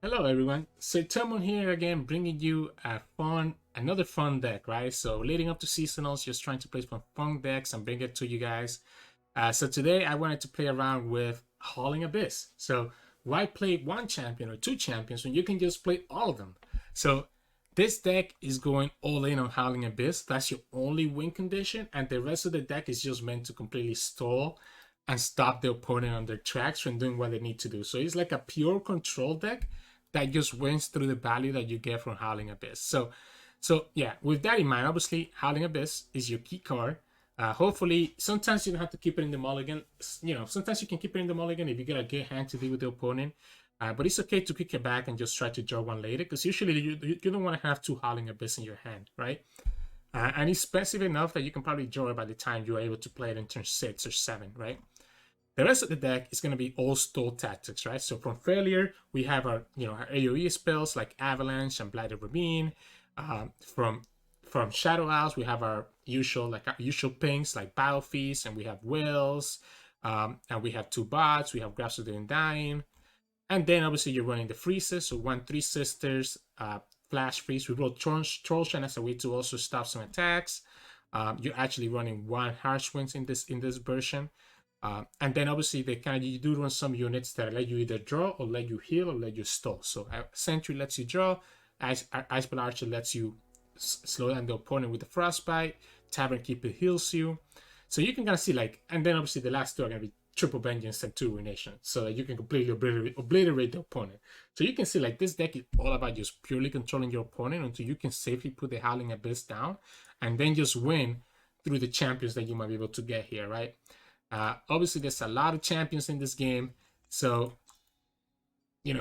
Hello everyone, Sirturmund here again, bringing you another fun deck, right? So leading up to seasonals, just trying to play some fun decks and bring it to you guys. So today I wanted to play around with Howling Abyss. So why play one champion or two champions when you can just play all of them? So this deck is going all in on Howling Abyss. That's your only win condition, and the rest of the deck is just meant to completely stall and stop the opponent on their tracks from doing what they need to do. So it's like a pure control deck that just wins through the value that you get from Howling Abyss. So yeah, with that in mind, obviously Howling Abyss is your key card. Hopefully, sometimes you don't have to keep it in the mulligan. You know, sometimes you can keep it in the mulligan if you get a good hand to deal with the opponent. But it's okay to kick it back and just try to draw one later, because usually you don't want to have two Howling Abyss in your hand, right? And it's expensive enough that you can probably draw it by the time you're able to play it in turn 6 or 7, right? The rest of the deck is going to be all stall tactics, right? So from failure, we have our our AoE spells like Avalanche and Blighted Ravine. From Shadow Isles, we have our usual pings like Battle Feast, and we have Whales, and we have two bots. We have Grasp of the Undying, and then obviously you're running the freezes. So 3 Sisters, Flash Freeze. We roll Trollshine as a way to also stop some attacks. You're actually running 1 Harsh Winds in this version. And then obviously you do run some units that let you either draw or let you heal or let you stall. So Sentry lets you draw, Iceball Archer lets you slow down the opponent with the Frostbite, Tavern Keeper heals you. So you can kind of see and then obviously the last 2 are going to be Triple Vengeance and 2 Ruination, so that you can completely obliterate the opponent. So you can see this deck is all about just purely controlling your opponent until you can safely put the Howling Abyss down, and then just win through the champions that you might be able to get here, right? Obviously there's a lot of champions in this game, so you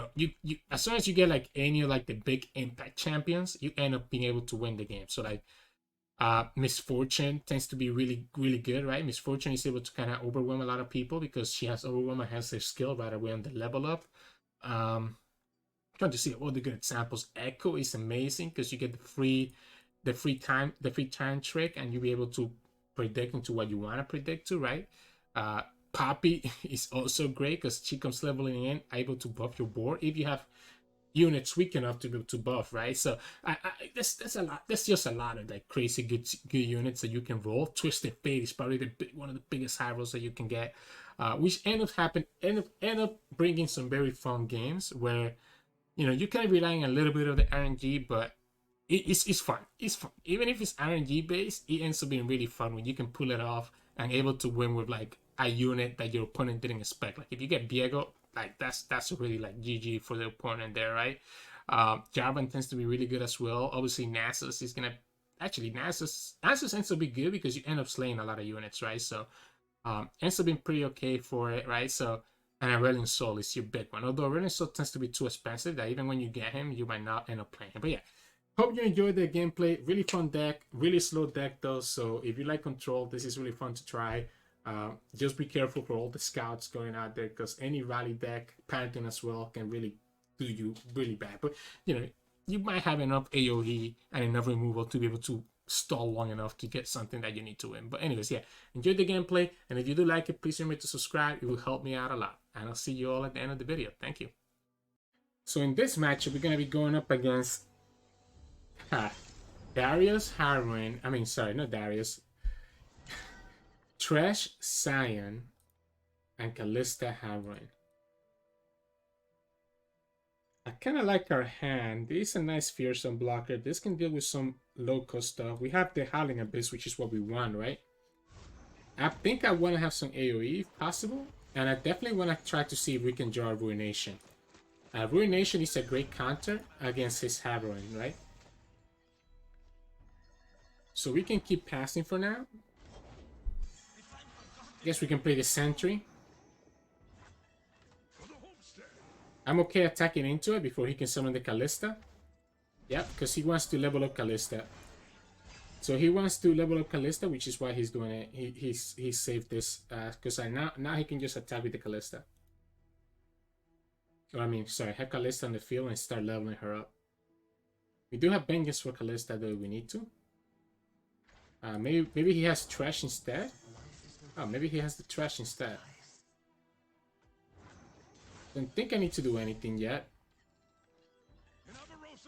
as soon as you get any of the big impact champions, you end up being able to win the game. So Misfortune tends to be really good, right? Misfortune is able to kind of overwhelm a lot of people because she has overwhelm and has their skill right away on the level up. Trying to see all the good examples. Echo is amazing because you get the free time trick, and you'll be able to predict into what you want to predict to, right? Poppy is also great because she comes leveling in, able to buff your board if you have units weak enough to be able to buff, right? So there's a lot. There's just a lot of crazy good units that you can roll. Twisted Fate is probably one of the biggest high rolls that you can get, which end up bringing some very fun games where you can be relying a little bit of the RNG, but it's fun. It's fun. Even if it's RNG based, it ends up being really fun when you can pull it off and able to win with a unit that your opponent didn't expect. If you get Viego, that's really GG for the opponent there, right? Jarvan tends to be really good as well. Obviously Nasus is gonna Nasus ends up being good because you end up slaying a lot of units, right? So ends up being pretty okay for it, right? So, and Aurelion Sol is your big one. Although Aurelion Sol tends to be too expensive that even when you get him, you might not end up playing him. But yeah, hope you enjoyed the gameplay. Really fun deck, really slow deck though. So if you like control, this is really fun to try. Just be careful for all the scouts going out there, because any rally deck, Pantheon as well, can really do you really bad. But you might have enough AoE and enough removal to be able to stall long enough to get something that you need to win. But anyways, yeah, enjoy the gameplay, and if you do like it, please remember to subscribe. It will help me out a lot, and I'll see you all at the end of the video. Thank you. So in this matchup, we're gonna be going up against Darius, Harrowing. I mean, sorry, not Darius. Thresh, Sion, and Kalista, Harrowing. I kind of like our hand. This is a nice fearsome blocker. This can deal with some low-cost stuff. We have the Howling Abyss, which is what we want, right? I think I want to have some AoE if possible, and I definitely want to try to see if we can draw Ruination. Ruination is a great counter against his Harrowing, right? So we can keep passing for now. I guess we can play the Sentry. I'm okay attacking into it before he can summon the Kalista. Yeah, because he wants to level up Kalista. So he wants to level up Kalista, which is why he's doing it. He saved this because now he can just attack with the Kalista. Or I mean, sorry, have Kalista on the field and start leveling her up. We do have Vengeance for Kalista though if we need to. Maybe he has Thresh instead. Oh, maybe he has the Thresh instead. Don't think I need to do anything yet.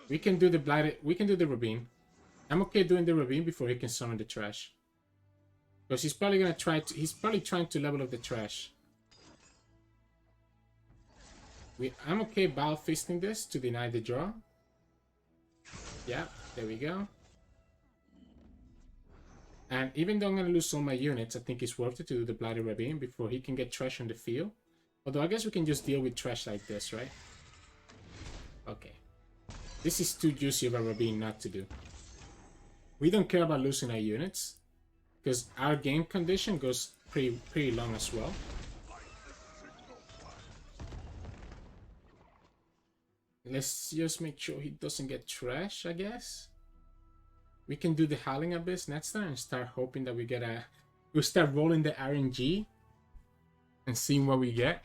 We can do the blighted. We can do the Ravine. I'm okay doing the Ravine before he can summon the Thresh. Because he's probably gonna try to. He's probably trying to level up the Thresh. I'm okay Bow Fisting this to deny the draw. Yeah, there we go. And even though I'm gonna lose all my units, I think it's worth it to do the Blighted Ravine before he can get Thresh on the field. Although I guess we can just deal with Thresh like this, right? Okay. This is too juicy of a Ravine not to do. We don't care about losing our units, because our game condition goes pretty long as well. Let's just make sure he doesn't get Thresh, I guess. We can do the Howling Abyss next time and start hoping that we get a... We'll start rolling the RNG and seeing what we get.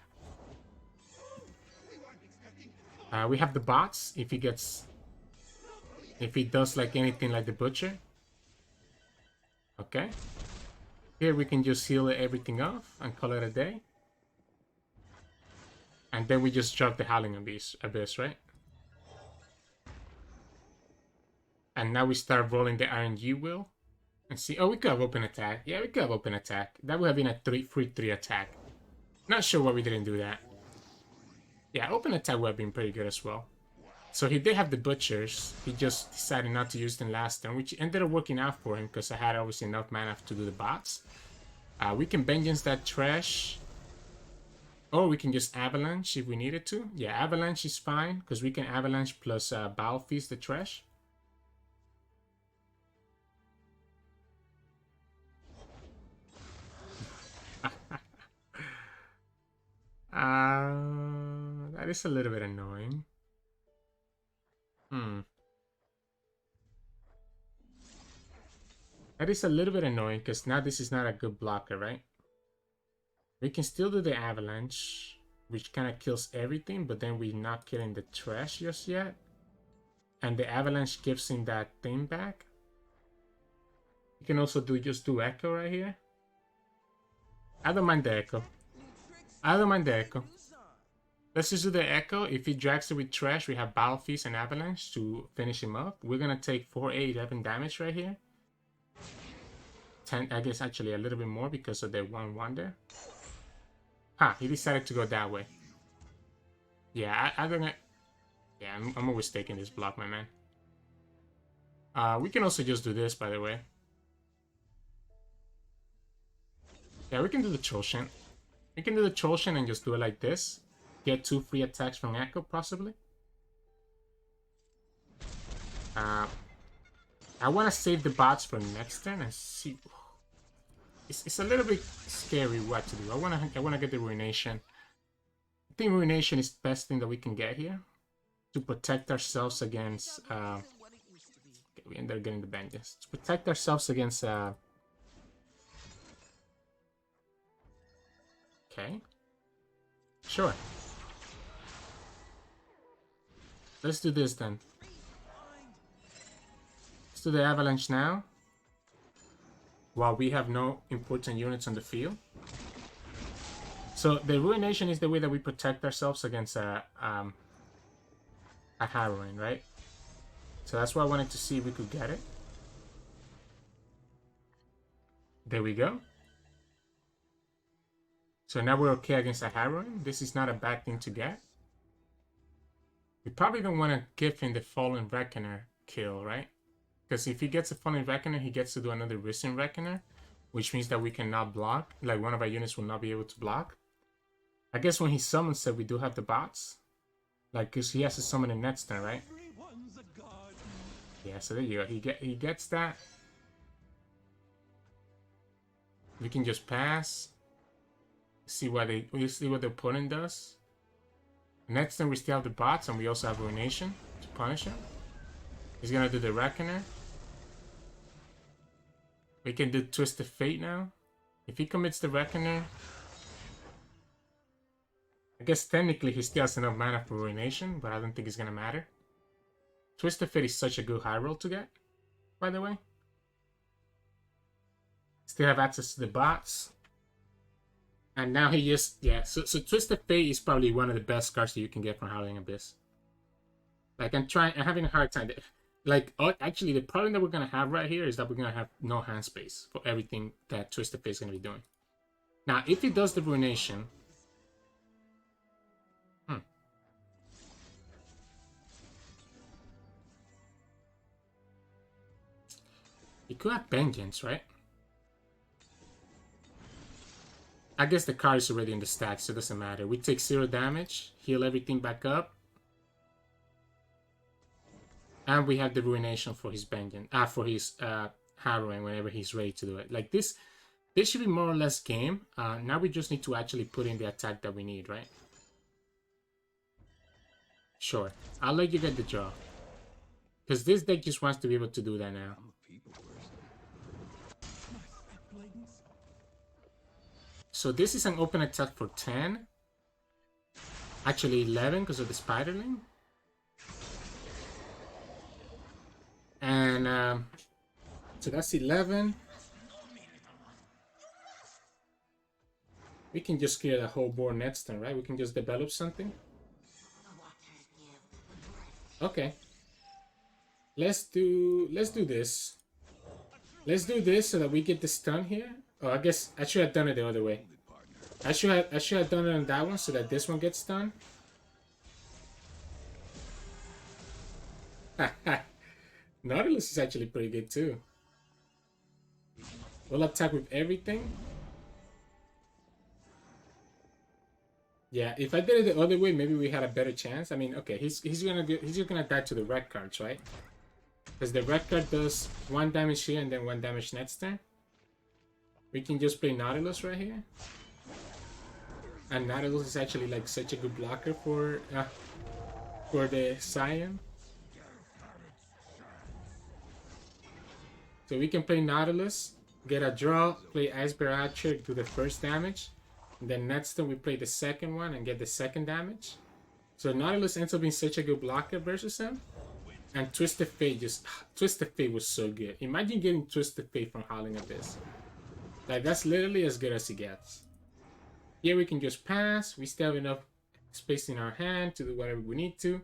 We have the bots if he gets... If he does like anything like the Butcher. Okay. Here we can just heal everything off and call it a day. And then we just drop the Howling Abyss, right? And now we start rolling the RNG wheel. And see, oh, we could have open attack. Yeah, we could have open attack. That would have been a 3-3 attack. Not sure why we didn't do that. Yeah, open attack would have been pretty good as well. So he did have the Butchers. He just decided not to use them last turn, which ended up working out for him because I had obviously enough mana to do the bots. We can Vengeance that Thresh. Or we can just Avalanche if we needed to. Yeah, Avalanche is fine because we can Avalanche plus Bow Feast the Thresh. That is a little bit annoying. That is a little bit annoying because now this is not a good blocker, right? We can still do the Avalanche, which kind of kills everything, but then we're not killing the Thresh just yet. And the Avalanche gives him that thing back. You can also just do Echo right here. I don't mind the Echo. I don't mind the Echo. Let's just do the Echo. If he drags it with Thresh, we have Battle Feast and Avalanche to finish him up. We're gonna take 4-8-11 damage right here. 10, I guess actually a little bit more because of the 1-1 there. Huh, he decided to go that way. Yeah, I don't know. Yeah, I'm always taking this block, my man. We can also just do this, by the way. Yeah, we can do the Trollshan. We can do the Trollshan and just do it like this. Get 2 free attacks from Echo, possibly. I want to save the bots for next turn and see. It's a little bit scary what to do. I wanna get the Ruination. I think Ruination is the best thing that we can get here to protect ourselves against. Okay, we ended up getting the Vengeance to protect ourselves against. Okay. Sure. Let's do this then. Let's do the Avalanche now. While we have no important units on the field. So the Ruination is the way that we protect ourselves against a Harrowing, right? So that's why I wanted to see if we could get it. There we go. So now we're okay against a Harrowing. This is not a bad thing to get. We probably don't want to give him the Fallen Reckoner kill, right? Because if he gets a Fallen Reckoner, he gets to do another Risen Reckoner, which means that we cannot block. Like, one of our units will not be able to block. I guess when he summons it, we do have the bots. Like, because he has to summon it next turn, right? Yeah, so there you go. He gets that. We can just pass. See what the opponent does. Next turn we still have the bots and we also have Ruination to punish him. He's gonna do the Reckoner. We can do Twisted Fate now. If he commits the Reckoner, I guess technically he still has enough mana for Ruination, but I don't think it's gonna matter. Twisted Fate is such a good high roll to get, by the way. Still have access to the bots. And now he just, yeah, so Twisted Fate is probably one of the best cards that you can get from Howling Abyss. Like I'm having a hard time. Like actually, the problem that we're gonna have right here is that we're gonna have no hand space for everything that Twisted Fate is gonna be doing. Now, if he does the Ruination, he could have Vengeance, right? I guess the card is already in the stack, so it doesn't matter. We take 0 damage, heal everything back up. And we have the Ruination for his Vengeance, for his Harrowing whenever he's ready to do it. Like this should be more or less game. Now we just need to actually put in the attack that we need, right? Sure, I'll let you get the draw. Because this deck just wants to be able to do that now. So this is an open attack for 10. Actually 11 because of the Spiderling. And so that's 11. We can just clear the whole board next turn, right? We can just develop something. Okay. Let's do this. Let's do this so that we get the stun here. Oh, I guess I should have done it the other way. I should have done it on that one so that this one gets stunned. Nautilus is actually pretty good too. We'll attack with everything. Yeah, if I did it the other way, maybe we had a better chance. I mean, okay, he's gonna die to the red cards, right? Because the red card does 1 damage here and then 1 damage next turn. We can just play Nautilus right here. And Nautilus is actually like such a good blocker for the Sion. So we can play Nautilus, get a draw, play Ice Bear Archer, do the first damage. And then next turn we play the second one and get the second damage. So Nautilus ends up being such a good blocker versus him. And Twisted Fate was so good. Imagine getting Twisted Fate from Howling Abyss. Like that's literally as good as it gets. Here we can just pass. We still have enough space in our hand to do whatever we need to.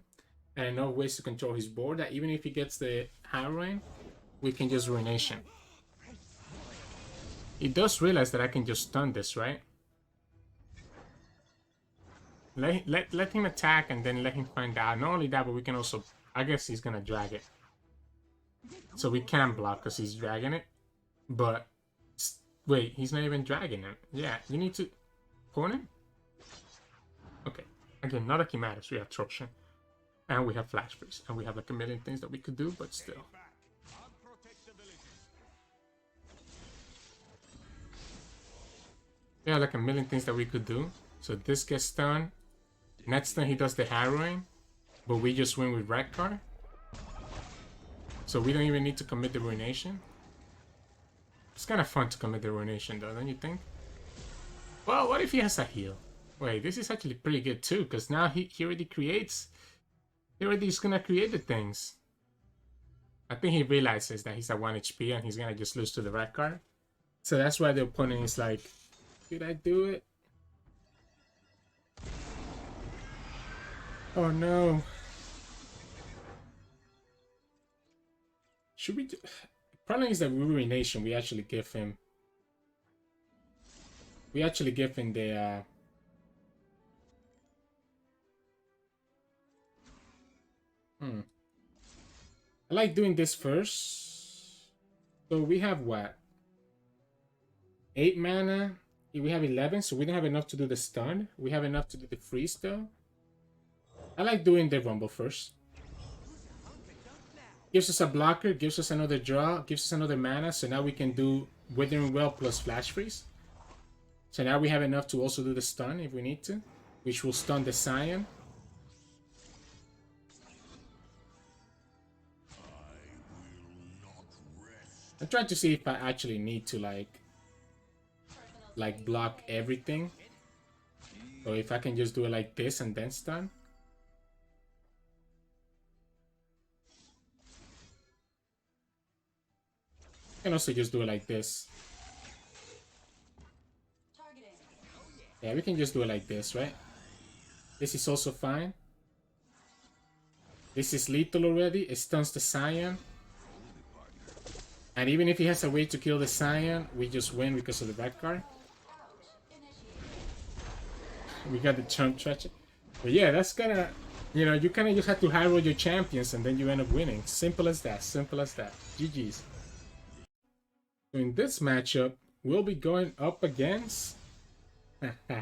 And enough ways to control his board that even if he gets the Harrowing, we can just Ruination. He does realize that I can just stun this, right? Let him attack and then let him find out. Not only that, but we can also... I guess he's gonna drag it. So we can block because he's dragging it. But... Wait, he's not even dragging it. Yeah, you need to... Pawn him? Okay. Again, not like it matters. We have Trojan. And we have Flash Freeze. And we have like a million things that we could do, but still. Yeah, like a million things that we could do. So this gets done. Next turn he does the Harrowing. But we just win with red card. So we don't even need to commit the Ruination. It's kind of fun to commit the Ruination though, don't you think? Well, what if he has a heal? Wait, this is actually pretty good too, because now he already creates... He already is gonna create the things. I think he realizes that he's at 1 HP and he's gonna just lose to the red card. So that's why the opponent is like, did I do it? Oh no. Should we do... Problem is that with Ruination, we actually give him... We actually give him the... I like doing this first. So we have what? 8 mana. We have 11, so we don't have enough to do the stun. We have enough to do the freeze though. I like doing the Rumble first. Gives us a blocker, gives us another draw, gives us another mana, so now we can do Withering Well plus Flash Freeze. So now we have enough to also do the stun if we need to, which will stun the Sion. I'm trying to see if I actually need to like block everything, or if I can just do it like this and then stun. I can also just do it like this. Yeah, we can just do it like this, right? This is also fine. This is lethal already. It stuns the Sion. And even if he has a way to kill the Sion, we just win because of the red card. We got the chump Thresh. But yeah, that's gonna, you know, you kind of just have to high roll your champions and then you end up winning. Simple as that. Simple as that. GG's. So in this matchup, we'll be going up against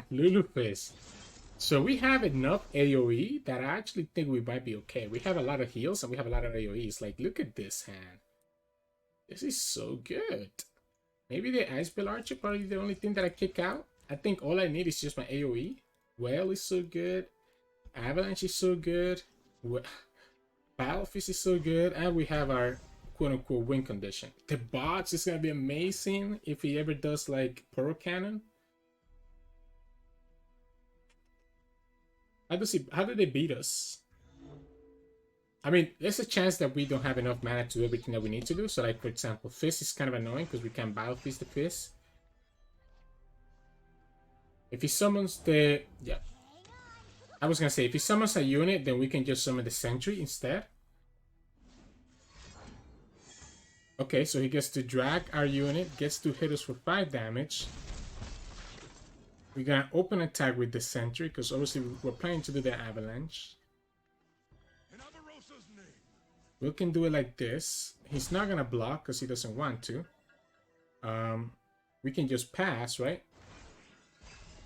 Lulu Fizz. So we have enough AoE that I actually think we might be okay. We have a lot of heals and we have a lot of AoEs. Like, look at this hand. This is so good. Maybe the Ice Bill Archer probably the only thing that I kick out. I think all I need is just my AoE. Whale is so good. Avalanche is so good. Battlefish is so good. And we have our quote-unquote win condition. The bots is going to be amazing if he ever does like Poro Cannon. How do they beat us? I mean, there's a chance that we don't have enough mana to do everything that we need to do. So like, for example, Fizz is kind of annoying because we can't Battlefish the Fizz. If he summons the... Yeah. I was going to say, if he summons a unit, then we can just summon the Sentry instead. Okay, so he gets to drag our unit, gets to hit us for 5 damage. We're going to open attack with the Sentry because obviously we're planning to do the Avalanche. We can do it like this. He's not going to block because he doesn't want to. We can just pass, right?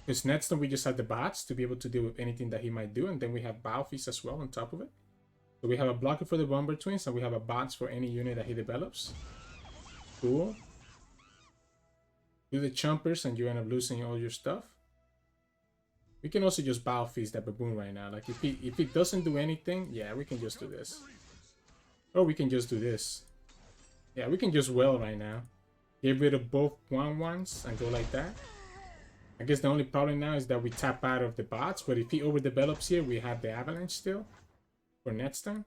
Because next time we just have the bots to be able to deal with anything that he might do. And then we have Battlefish as well on top of it. So we have a blocker for the Bomber Twins and we have a bots for any unit that he develops. Cool. Do the Chompers and you end up losing all your stuff. We can also just Battlefish that Baboon right now. Like if he doesn't do anything, yeah, we can just do this. Or we can just do this. Yeah, we can just Well right now. Get rid of both 1/1s and go like that. I guess the only problem now is that we tap out of the bots. But if he overdevelops here, we have the Avalanche still for next time.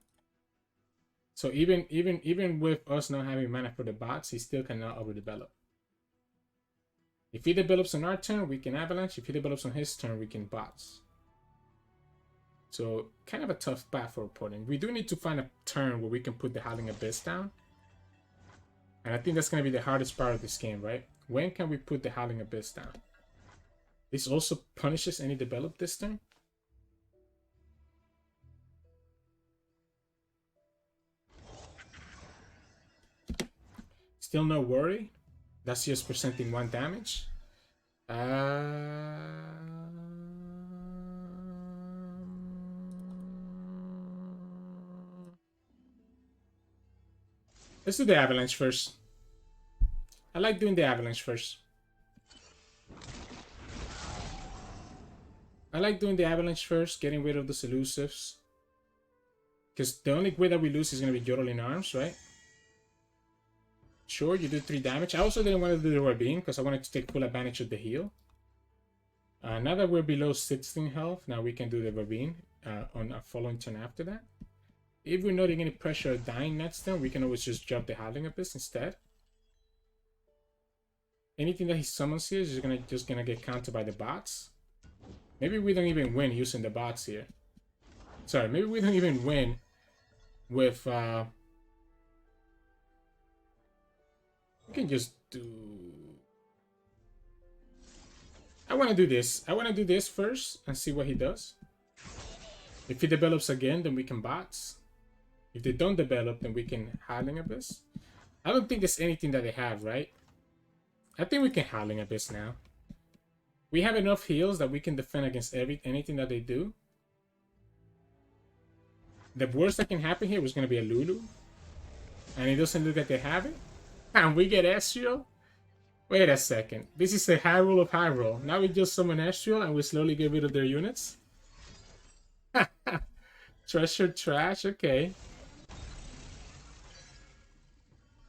So even with us not having mana for the bots, he still cannot overdevelop. If he develops on our turn, we can Avalanche. If he develops on his turn, we can bots. So, kind of a tough path for opponent. We do need to find a turn where we can put the Howling Abyss down. And I think that's going to be the hardest part of this game, right? When can we put the Howling Abyss down? This also punishes any develop this turn. Still no worry. That's just presenting 1 damage. Let's do the Avalanche first. I like doing the Avalanche first. Getting rid of those elusives. Because the only way that we lose is going to be Yordle in arms, right? Sure, you do 3 damage. I also didn't want to do the Ravine because I wanted to take full advantage of the heal. Now that we're below 16 health, now we can do the Ravine on our following turn after that. If we're not getting any pressure of dying next turn, we can always just drop the Howling Abyss instead. Anything that he summons here is just gonna get countered by the bots. Maybe we don't even win using the bots here. Sorry, maybe we don't even win with... we can just do... I want to do this. I want to do this first and see what he does. If he develops again, then we can bots. If they don't develop, then we can Howling Abyss. I don't think there's anything that they have, right? I think we can Howling Abyss now. We have enough heals that we can defend against anything that they do. The worst that can happen here was going to be a Lulu. And it doesn't look like they have it. And we get Ezreal? Wait a second. This is the high roll of high roll. Now we just summon Ezreal and we slowly get rid of their units? Treasure trash? Okay.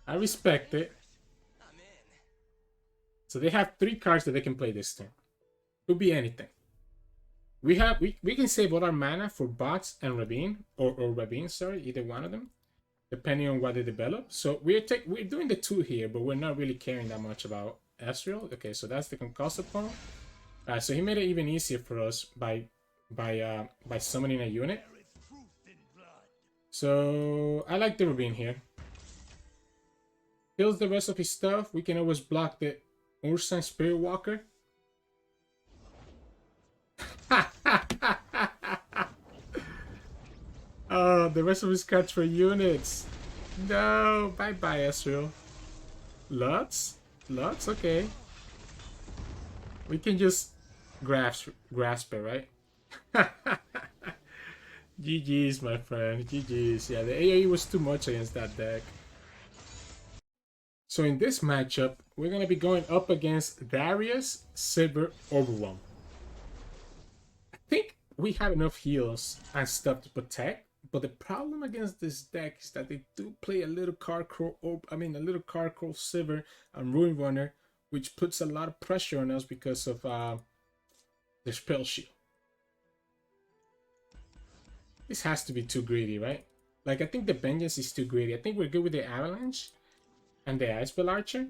I respect it. So they have 3 cards that they can play this turn. Could be anything. We can save all our mana for bots and Ravine, or Ravine, sorry, either one of them, depending on what they develop. So we're doing the 2 here, but we're not really caring that much about Ezreal. Okay, so that's the concussive form. So he made it even easier for us by summoning a unit. So I like the Rubin here. Kills the rest of his stuff. We can always block the Ursa Spirit Walker. Oh, the rest of his cards for units. No, bye-bye, Ezreal. Lots? Lots? Okay. We can just grasp it, right? GG's, my friend. GG's. Yeah, the AoE was too much against that deck. So in this matchup, we're going to be going up against Darius, Sivir, Overwhelm. I think we have enough heals and stuff to protect, but the problem against this deck is that they do play a little card crawl, Sivir and Ruin Runner, which puts a lot of pressure on us because of their spell shield. This has to be too greedy, right? Like, I think the Vengeance is too greedy. I think we're good with the Avalanche and the Icebell Archer.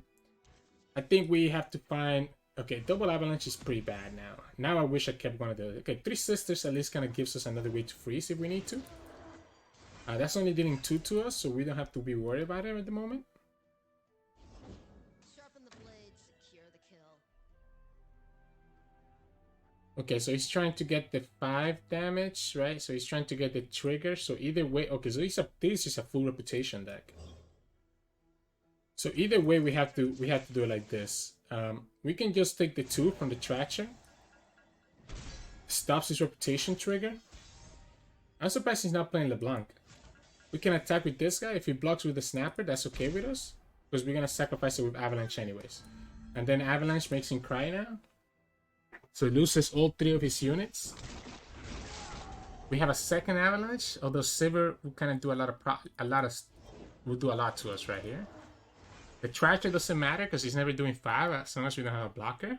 I think we have to find... Okay, double Avalanche is pretty bad now. Now I wish I kept one of those. Okay, Three Sisters at least kind of gives us another way to freeze if we need to. That's only dealing 2 to us, so we don't have to be worried about it at the moment. Sharpen the blade, secure the kill. Okay, so he's trying to get the 5 damage, right? So he's trying to get the trigger. So either way... Okay, so this is a full reputation deck. So either way, we have to do it like this. We can just take the 2 from the Traction. Stops his reputation trigger. I'm surprised he's not playing LeBlanc. We can attack with this guy. If he blocks with the Snapper, that's okay with us. Because we're going to sacrifice it with Avalanche anyways. And then Avalanche makes him cry now. So he loses all 3 of his units. We have a second Avalanche. Although Sivir will kind of do will do a lot to us right here. The Tracker doesn't matter because he's never doing 5 as long as we don't have a blocker.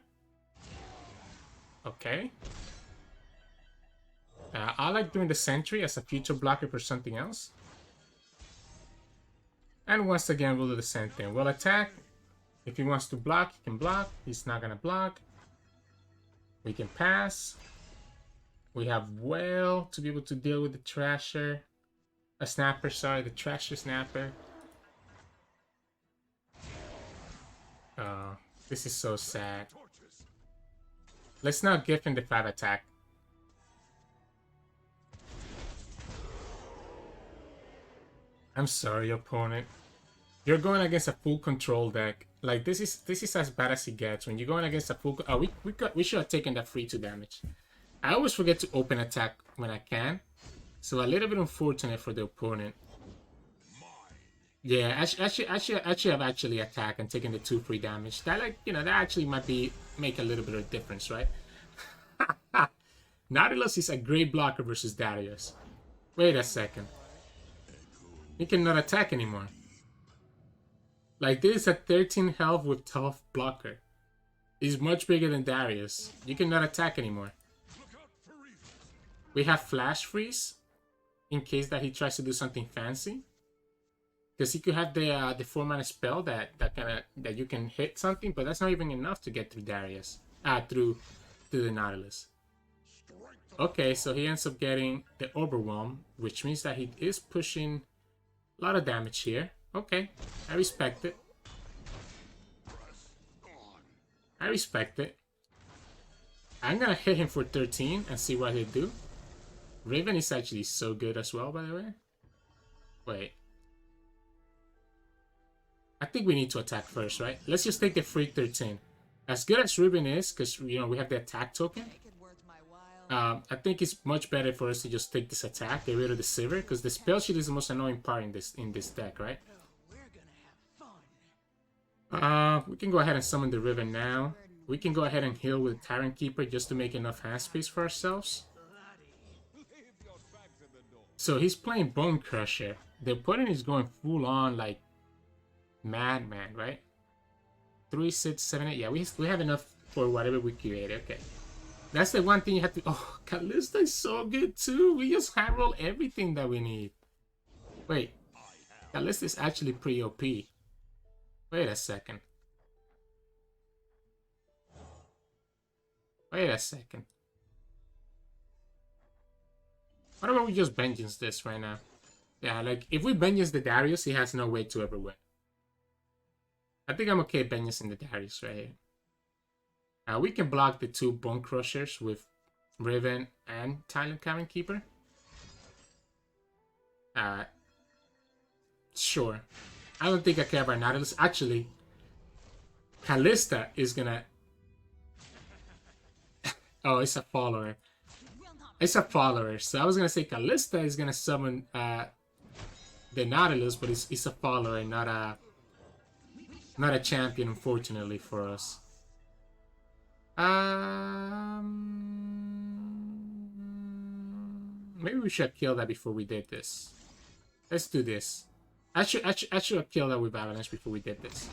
Okay. I like doing the Sentry as a future blocker for something else. And once again, we'll do the same thing. We'll attack. If he wants to block, he can block. He's not going to block. We can pass. We have Whale to be able to deal with the Trasher. A Snapper, sorry, the Trasher Snapper. This is so sad. Let's not give him the 5 attack. I'm sorry, opponent. You're going against a full control deck. Like, this is as bad as it gets. When you're going against a full... Oh, we should have taken that free 2 damage. I always forget to open attack when I can. So a little bit unfortunate for the opponent. Yeah, actually I've actually attacked and taken the 2 free damage. That, like, you know, that actually might make a little bit of difference, right? Nautilus is a great blocker versus Darius. Wait a second. He cannot attack anymore. Like, this is a 13 health with tough blocker. He's much bigger than Darius. You cannot attack anymore. We have Flash Freeze in case that he tries to do something fancy. Because he could have the 4-mana spell that you can hit something, but that's not even enough to get through Darius. Through the Nautilus. Okay, so he ends up getting the Overwhelm, which means that he is pushing a lot of damage here. Okay, I respect it. I respect it. I'm gonna hit him for 13 and see what he'll do. Raven is actually so good as well, by the way. Wait. I think we need to attack first, right? Let's just take the free 13. As good as Raven is, because, you know, we have the attack token. I think it's much better for us to just take this attack, get rid of the Sivir, because the spell shield is the most annoying part in this deck, right? We can go ahead and summon the Riven now. We can go ahead and heal with Tyrant Keeper just to make enough hand space for ourselves. So he's playing Bone Crusher. The opponent is going full on like Madman, right? 3, 6, 7, 8. Yeah, we have enough for whatever we create. Okay. That's the one thing you have to... Oh, Kalista is so good too. We just hand roll everything that we need. Wait. Kalista is actually pretty OP. Wait a second. Wait a second. What about we just vengeance this right now? Yeah, like if we Benjus the Darius, he has no way to ever win. I think I'm okay Benjus in the Darius right here. We can block the 2 Bone Crushers with Riven and Talent Cavern Keeper. Sure. I don't think I care about Nautilus. Actually, Kalista is gonna... Oh, it's a follower. It's a follower. So I was gonna say Kalista is gonna summon the Nautilus, but it's a follower, not a champion, unfortunately for us. Maybe we should kill that before we did this. Let's do this. I should have killed that with Avalanche before we did this.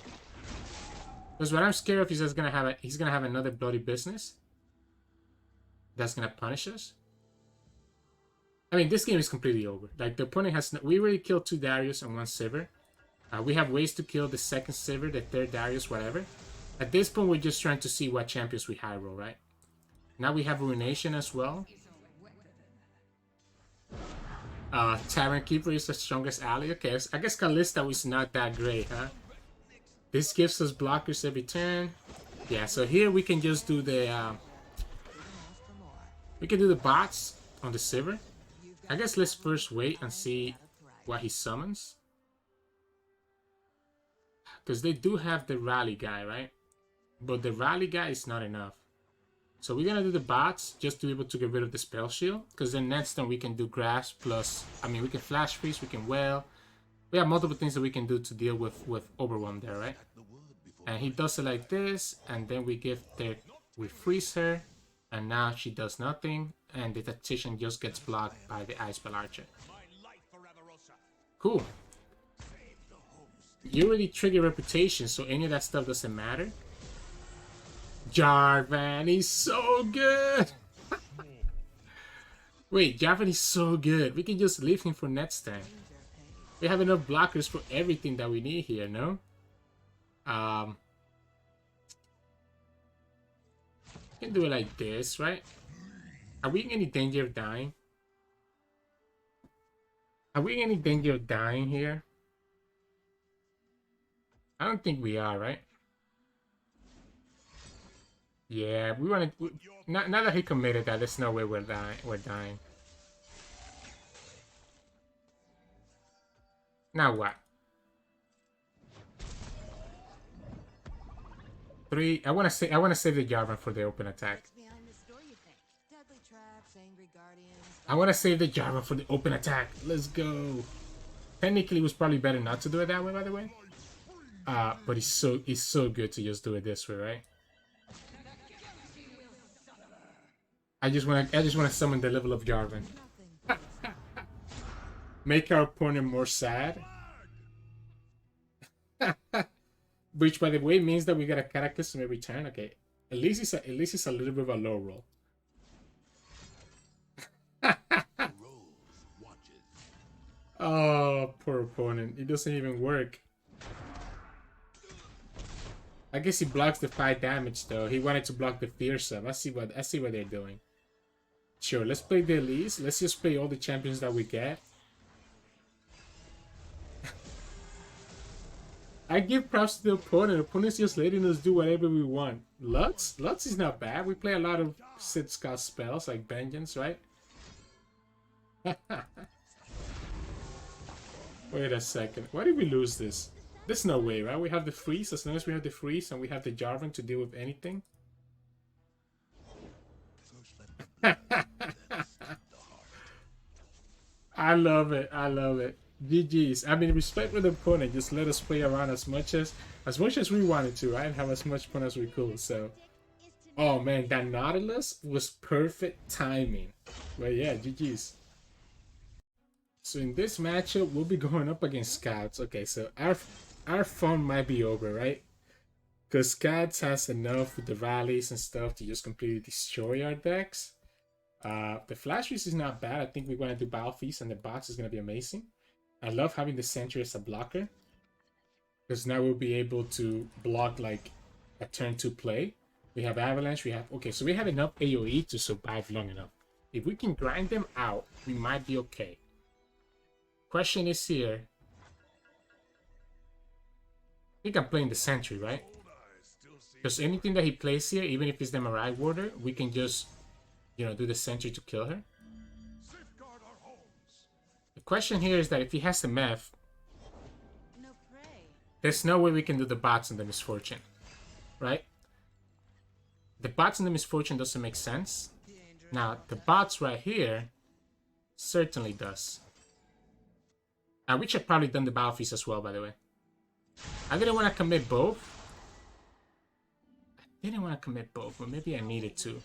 Because what I'm scared of is he's gonna have another bloody business that's gonna punish us. I mean, this game is completely over. Like, the opponent has... We already killed 2 Darius and 1 Sivir. We have ways to kill the 2nd Sivir, the 3rd Darius, whatever. At this point, we're just trying to see what champions we high roll, right? Now we have Ruination as well. Tavern Keeper is the strongest ally. Okay, I guess Kalista was not that great, huh? This gives us blockers every turn. Yeah, so here we can just do the... we can do the bots on the Sivir. I guess let's first wait and see what he summons. Because they do have the rally guy, right? But the rally guy is not enough. So we're going to do the bots just to be able to get rid of the spell shield. Because then next turn we can do grass plus... I mean, we can flash freeze, we can wail. We have multiple things that we can do to deal with Overwhelm there, right? And he does it like this. And then we we freeze her. And now she does nothing. And the tactician just gets blocked by the Ice Spell Archer. Cool. You already trigger reputation, so any of that stuff doesn't matter. Jarvan, he's so good! Wait, Jarvan is so good. We can just leave him for next time. We have enough blockers for everything that we need here, no? We can do it like this, right? Are we in any danger of dying? Are we in any danger of dying here? I don't think we are, right? Yeah, we want to... Now that he committed that, there's no way we're dying. Now what? 3... I want to save the Jarvan for the open attack. I want to save the Jarvan for the open attack. Let's go. Technically, it was probably better not to do it that way, by the way. But it's so good to just do it this way, right? I just want to summon the level of Jarvan. Make our opponent more sad. Which, by the way, means that we got a Cataclysm every turn. Okay, at least it's a little bit of a low roll. Oh, poor opponent. It doesn't even work. I guess he blocks the 5 damage though. He wanted to block the fearsome. I see what they're doing. Sure, let's play the Elise. Let's just play all the champions that we get. I give props to the opponent. The opponent's just letting us do whatever we want. Lutz? Lutz is not bad. We play a lot of Sid Scott spells like Vengeance, right? Wait a second. Why did we lose this? There's no way, right? We have the freeze. As long as we have the freeze and we have the Jarvan to deal with anything. I love it. I love it. GG's. I mean, respect for the opponent. Just let us play around as much as we wanted to, right? And have as much fun as we could. So, oh man, that Nautilus was perfect timing. But yeah, GG's. So in this matchup, we'll be going up against Scouts. Okay, so our fun might be over, right? Because Scouts has enough with the rallies and stuff to just completely destroy our decks. The Flash Freeze is not bad. I think we're going to do Battle Feast and the box is going to be amazing. I love having the Sentry as a blocker. Because now we'll be able to block like a turn 2 play. We have Avalanche, okay, so we have enough AoE to survive long enough. If we can grind them out, we might be okay. question is here. I think I'm playing the Sentry, right? Because anything that he plays here, even if it's the Mirai Warder, we can just, you know, do the Sentry to kill her. The question here is that if he has the Meth, there's no way we can do the bots and the Misfortune, right? The bots and the Misfortune doesn't make sense. Now, the bots right here certainly does. We should have probably done the Battle Feast as well, by the way. I didn't want to commit both. But maybe I needed to.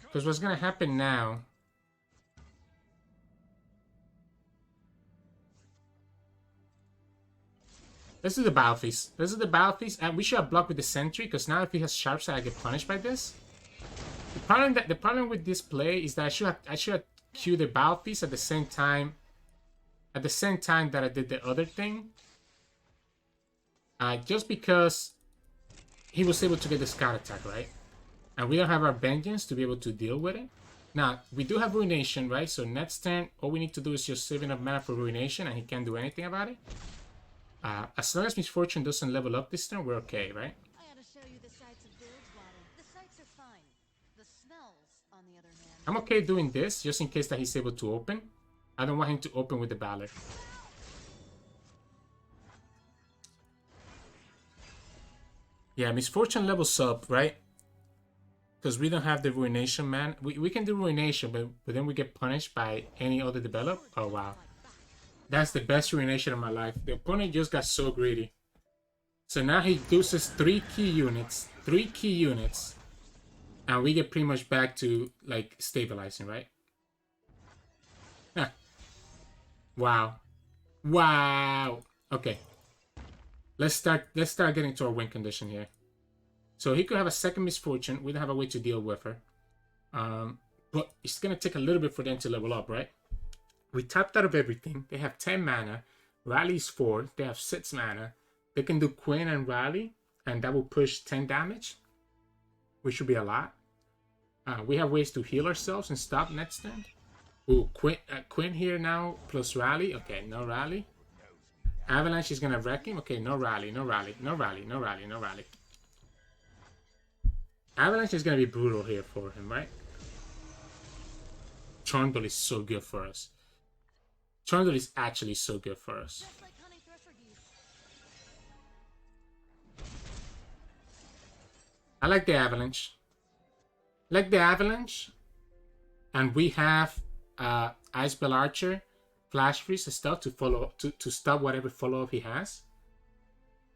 Because what's going to happen now... Let's do the Battle Feast. And we should have blocked with the Sentry, because now if he has Sharp Side, I get punished by this. The problem with this play is that I should have queued the Battle Feast at the same time that I did the other thing. Just because he was able to get the Scout Attack, right? And we don't have our Vengeance to be able to deal with it. Now, we do have Ruination, right? So next turn, all we need to do is just save enough mana for Ruination, and he can't do anything about it. As long as Misfortune doesn't level up this turn, we're okay, right? I ought to show you the sights of Bilgewater. The sights are fine. The smells, on the other hand. I'm okay doing this, just in case that he's able to open. I don't want him to open with the Ballad. Yeah, Misfortune levels up, right? Because we don't have the Ruination, man. We can do Ruination, but then we get punished by any other develop. Oh, wow. That's the best Ruination of my life. The opponent just got so greedy. So now he loses 3 key units. 3 key units. And we get pretty much back to, like, stabilizing, right? Huh. Wow. Wow. Okay. Let's start getting to our win condition here. So he could have a second Misfortune. We don't have a way to deal with her. But it's going to take a little bit for them to level up, right? We tapped out of everything. They have 10 mana. Rally's 4. They have 6 mana. They can do Quinn and Rally, and that will push 10 damage, which should be a lot. We have ways to heal ourselves and stop next turn. Ooh, Quinn here now, plus Rally. Okay, no Rally. Avalanche is going to wreck him. Okay, no Rally, no Rally, no Rally, no Rally, no Rally. Avalanche is going to be brutal here for him, right? Trundle is so good for us. Trundle is actually so good for us. I like the Avalanche. And we have Ice Bell Archer, Flash Freeze and stuff to follow to stop whatever follow-up he has.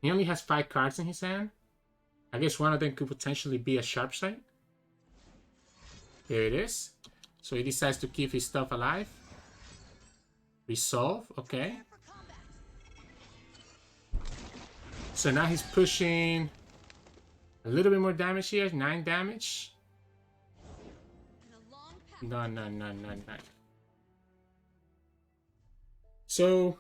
He only has 5 cards in his hand. I guess one of them could potentially be a Sharp Sight. There it is. So he decides to keep his stuff alive. Resolve, okay. So now he's pushing a little bit more damage here, 9 damage. No. So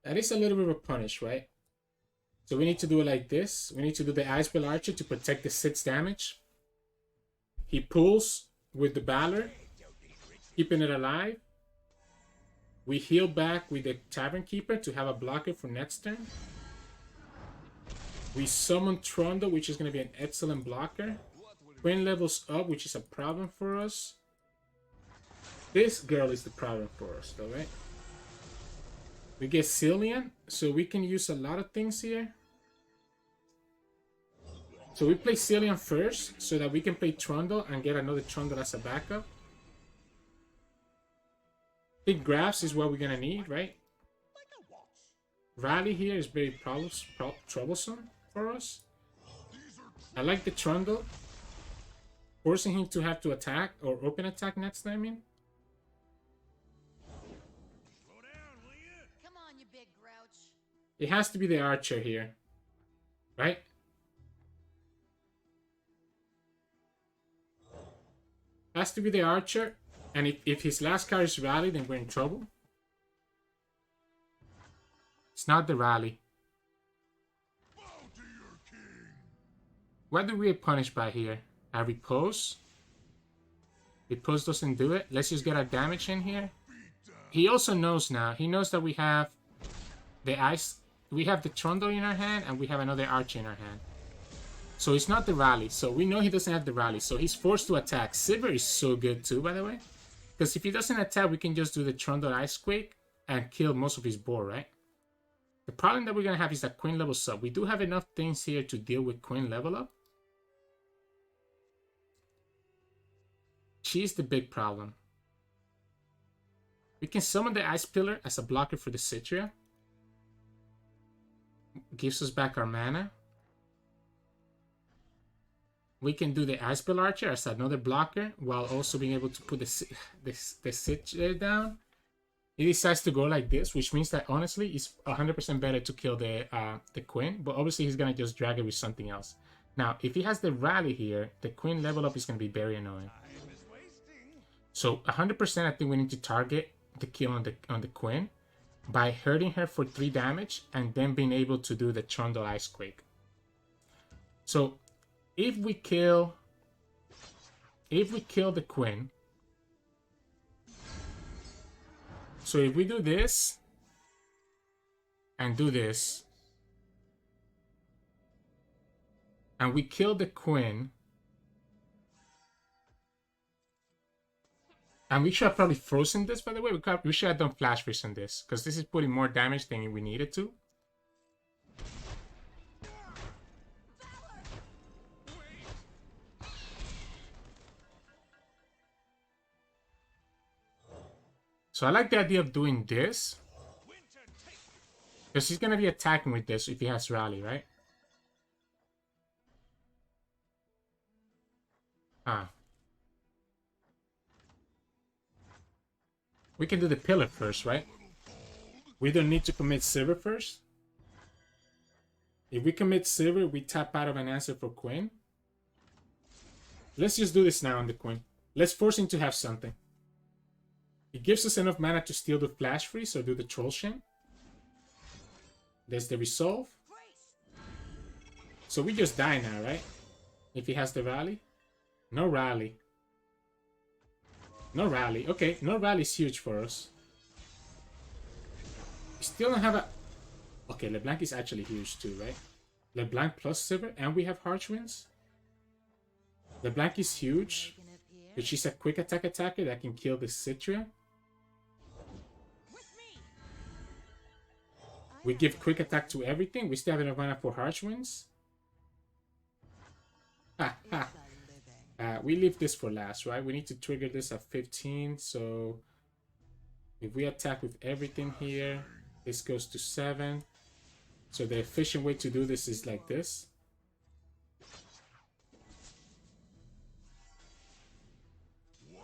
that is a little bit of a punish, right? So we need to do it like this. We need to do the Ice Bell Archer to protect the 6 damage. He pulls with the Ballard, keeping it alive. We heal back with the Tavern Keeper to have a blocker for next turn. We summon Trundle, which is going to be an excellent blocker. Quinn levels up, which is a problem for us. This girl is the problem for us, though, right? We get Cillian, so we can use a lot of things here. So we play Cillian first, so that we can play Trundle and get another Trundle as a backup. I think Graphs is what we're gonna need, right? Rally here is very troublesome for us. I like the Trundle. Forcing him to have to attack, or open attack next time, I mean. Come on, you big grouch. It has to be the Archer here, right? Has to be the Archer, and if his last card is Rally, then we're in trouble. It's not the Rally. What do we punish by here? A repose? Repose doesn't do it. Let's just get our damage in here. He also knows now. He knows that we have the ice. We have the Trundle in our hand and we have another Archer in our hand. So it's not the rally. So we know he doesn't have the rally. So he's forced to attack. Sivir is so good too, by the way. Because if he doesn't attack, we can just do the Trundle Ice Quake and kill most of his board, right? The problem that we're going to have is that Queen levels up. We do have enough things here to deal with Queen level up. She's the big problem. We can summon the Ice Pillar as a blocker for the Citria. Gives us back our mana. We can do the Ice Pillar Archer as another blocker while also being able to put the Citria down. He decides to go like this, which means that honestly it's 100% better to kill the Queen, but obviously he's gonna just drag it with something else. Now, if he has the rally here, the Queen level up is gonna be very annoying. So 100% I think we need to target the kill on the Queen by hurting her for 3 damage and then being able to do the Trundle Ice Quake. So if we kill the Queen, so if we do this and do this and we kill the Queen, and we should have probably frozen this, by the way. We should have done Flash Freeze on this because this is putting more damage than we needed to. So I like the idea of doing this. Because he's going to be attacking with this if he has rally, right? Ah. We can do the pillar first, right? We don't need to commit Sivir first. If we commit Sivir, we tap out of an answer for Queen. Let's just do this now on the Queen. Let's force him to have something. It gives us enough mana to steal the Flash Freeze or do the Troll Shen. There's the Resolve. So we just die now, right? If he has the rally. No rally. No rally. Okay, no rally is huge for us. We still don't have a... Okay, LeBlanc is actually huge too, right? LeBlanc plus Sivir, and we have Harchwinds. LeBlanc is huge, but she's a quick attack attacker that can kill the Citria. We give quick attack to everything. We still have enough mana for Harchwinds. Ha ha. We leave this for last, right? We need to trigger this at 15. So if we attack with everything here, this goes to 7. So the efficient way to do this is like this.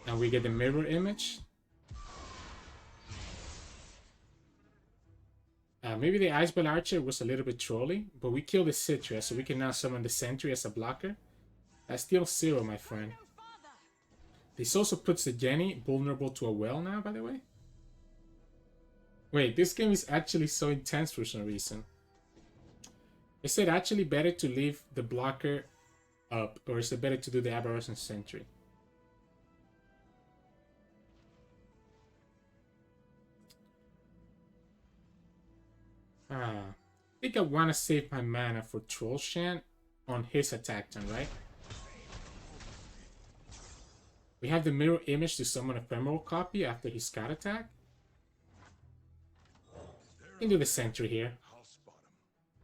And we get the mirror image. Maybe the Icebell Archer was a little bit trolly, but we killed the Citria, so we can now summon the Sentry as a blocker. That's still 0, my friend. This also puts the Jenny vulnerable to a well now, by the way. Wait, this game is actually so intense for some reason. Is it actually better to leave the blocker up, or is it better to do the Aberration Sentry? I think I want to save my mana for Troll Shen on his attack turn, right? We have the mirror image to summon a Ephemeral copy after his Scout attack. We can do the Sentry here.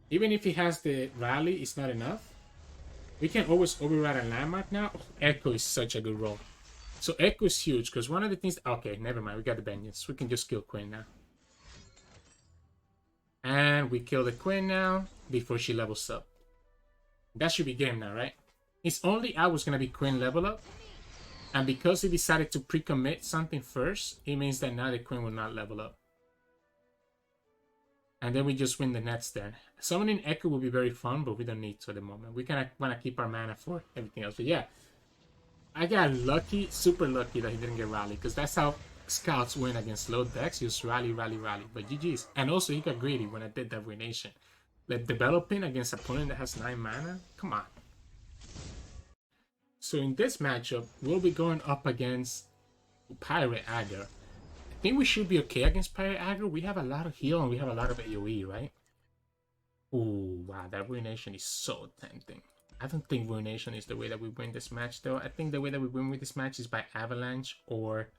Even if he has the rally, it's not enough. We can always override a landmark now. Oh, Echo is such a good roll. So Echo is huge because one of the things... Okay, never mind. We got the Vengeance. We can just kill Queen now. And we kill the Queen now before she levels up. That should be game now, right? His only out was going to be Queen level up. And because he decided to pre-commit something first, it means that now the Queen will not level up. And then we just win the next turn. Summoning Echo will be very fun, but we don't need to at the moment. We kind of want to keep our mana for everything else. But yeah, I got lucky, super lucky that he didn't get rally, because that's how Scouts win against low decks. Just rally, rally, rally. But GG's. And also he got greedy when I did that Ruination. Like developing against an opponent that has 9 mana? Come on. So in this matchup, we'll be going up against Pirate Aggro. I think we should be okay against Pirate Aggro. We have a lot of heal and we have a lot of AoE, right? Ooh, wow, that Ruination is so tempting. I don't think Ruination is the way that we win this match, though. I think the way that we win with this match is by Avalanche or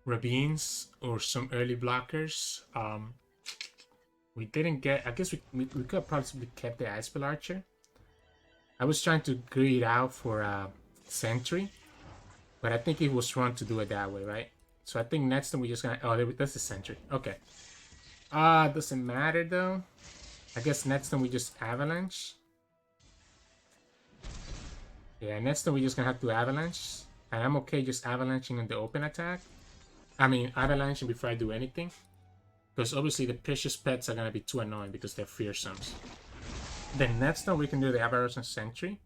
Ravines or some early blockers. We didn't get... I guess we could have possibly kept the Icebell Archer. I was trying to greed out for Sentry, but I think it was wrong to do it that way, right? So I think next time we're just gonna... Oh, that's the Sentry. Okay. Doesn't matter, though. I guess next time we just Avalanche. Yeah, next time we're just gonna have to Avalanche. And I'm okay just Avalanching on the open attack. I mean, Avalanching before I do anything. Because obviously the precious pets are gonna be too annoying because they're fearsomes. Then next time we can do the Avalanche and Sentry.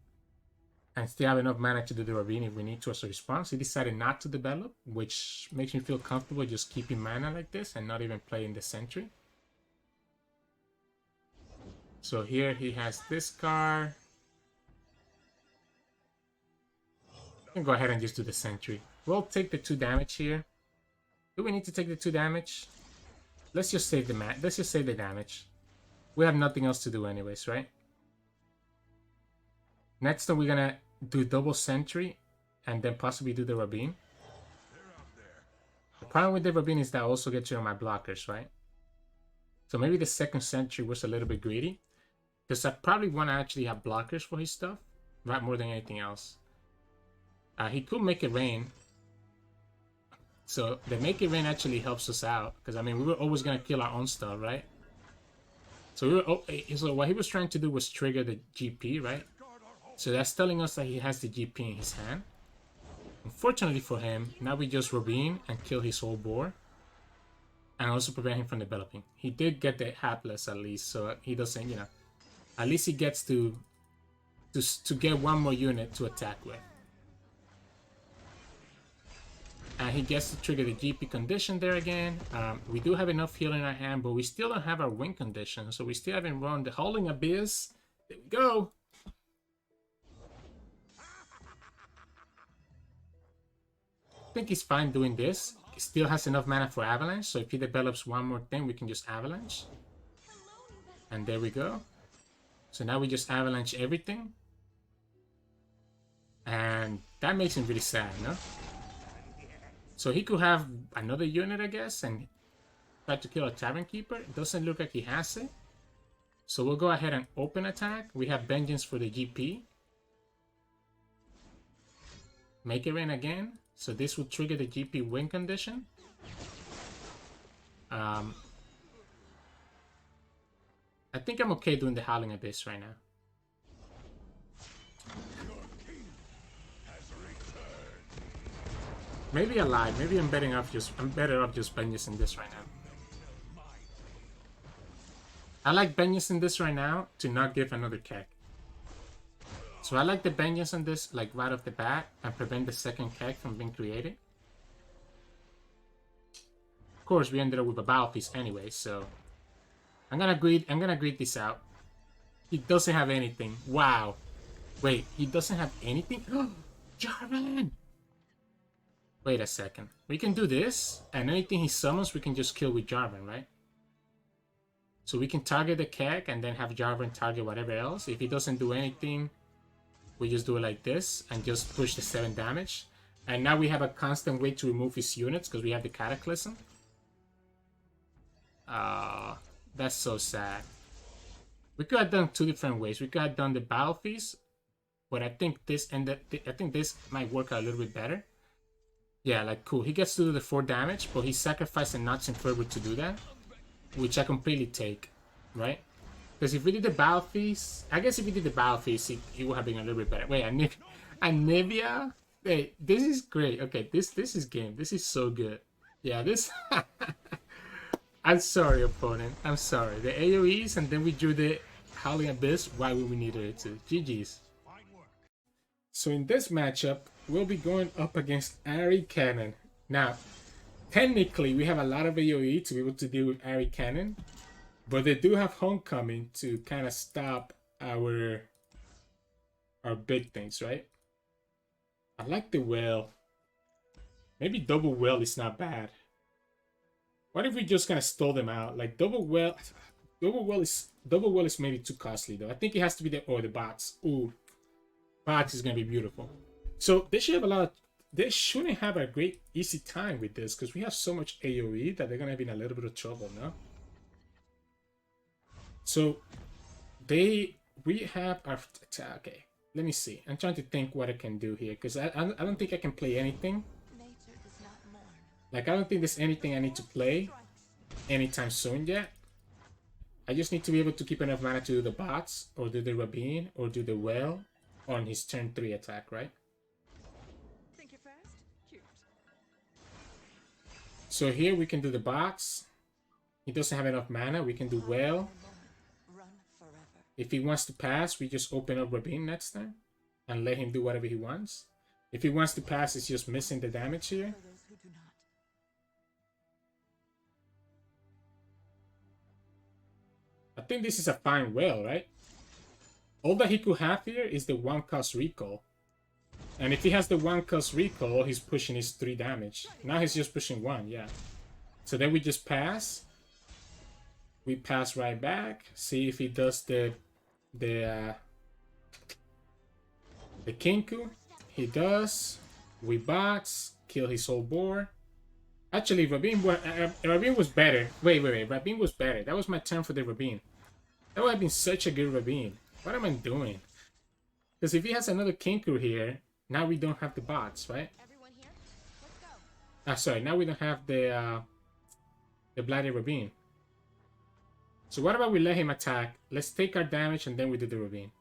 And still have enough mana to do the Ravine if we need to as a response. He decided not to develop, which makes me feel comfortable just keeping mana like this and not even playing the Sentry. So here he has this card. I can go ahead and just do the Sentry. We'll take the 2 damage here. Do we need to take the 2 damage? Let's just save the Let's just save the damage. We have nothing else to do anyways, right? Next time we're gonna do double Sentry and then possibly do the Ravine. The problem with the Ravine is that I also get rid of my blockers, right? So maybe the second Sentry was a little bit greedy. Because I probably want to actually have blockers for his stuff, right? More than anything else. He could make it rain. So the make it rain actually helps us out. Because I mean, we were always going to kill our own stuff, right? So, so what he was trying to do was trigger the GP, right? So that's telling us that he has the GP in his hand. Unfortunately for him, now we just Ravine and kill his whole board. And also prevent him from developing. He did get the Hapless at least, so he doesn't, you know. At least he gets to get one more unit to attack with. And he gets to trigger the GP condition there again. We do have enough heal in our hand, but we still don't have our win condition. So we still haven't run the Howling Abyss. There we go. I think he's fine doing this. He still has enough mana for Avalanche. So if he develops one more thing, we can just Avalanche. And there we go. So now we just Avalanche everything. And that makes him really sad, no? So he could have another unit, I guess, and try to kill a Tavern Keeper. It doesn't look like he has it. So we'll go ahead and open attack. We have Vengeance for the GP. Make it rain again. So this will trigger the GP win condition. I think I'm okay doing the Howling Abyss right now. Maybe I lied. Maybe I'm better off just Vengeance in this right now. I like Vengeance in this right now to not give another keg. So I like the Vengeance on this like right off the bat and prevent the second keg from being created. Of course, we ended up with a Battle Piece anyway, so I'm gonna greed this out. He doesn't have anything. Wow. Wait, he doesn't have anything? Jarvan! Wait a second. We can do this, and anything he summons we can just kill with Jarvan, right? So we can target the keg and then have Jarvan target whatever else. If he doesn't do anything, we just do it like this and just push the 7 damage. And now we have a constant way to remove his units because we have the Cataclysm. That's so sad. We could have done 2 different ways. We could have done the Battle Feast, but I think this might work out a little bit better. Yeah, like cool. He gets to do the 4 damage, but he sacrificed the Nuts and Fervor to do that, which I completely take, right? Because if we did the Battle Feast, I guess if we did the Battle Feast, it would have been a little bit better. Wait, Anivia? Wait, this is great. Okay, this is game. This is so good. Yeah, this. I'm sorry, opponent. I'm sorry. The AoEs, and then we drew the Howling Abyss. Why would we need it to? GG's. So in this matchup, we'll be going up against Ahri Kennen. Now, technically, we have a lot of AoE to be able to deal with Ahri Kennen, but they do have Homecoming to kind of stop our big things, right? I like the whale. Maybe double whale is not bad. What if we just kind of stall them out? Like double whale is maybe too costly though. I think it has to be the bots. Ooh, bots is gonna be beautiful. So they should have a lot of, they shouldn't have a great easy time with this because we have so much AoE that they're gonna be in a little bit of trouble now. So we have our attack. Okay, let me see. I'm trying to think what I can do here because I don't think I can play anything. Like I don't think there's anything I need to play anytime soon yet. I just need to be able to keep enough mana to do the bots or do the Rabin or do the whale on his turn 3 attack, right? Think you're fast? Cute. So here we can do the bots. He doesn't have enough mana. We can do whale. Run forever. If he wants to pass, we just open up Rabin next turn and let him do whatever he wants. If he wants to pass, it's just missing the damage here. For those who do not. I think this is a fine whale, right? All that he could have here is the 1 cost recall. And if he has the 1 cost recall, he's pushing his 3 damage. Now he's just pushing 1, yeah. So then we just pass. We pass right back. See if he does the Kinku. He does. We bots. Kill his whole board. Actually, Rabin was better. Wait. Rabin was better. That was my turn for the Rabin. That would have been such a good Rabin. What am I doing? Because if he has another Kinku here, now we don't have the bots, right? Everyone here? Let's go. Sorry. Now we don't have the Bloody Rabin. So what about we let him attack? Let's take our damage and then we do the Rabin.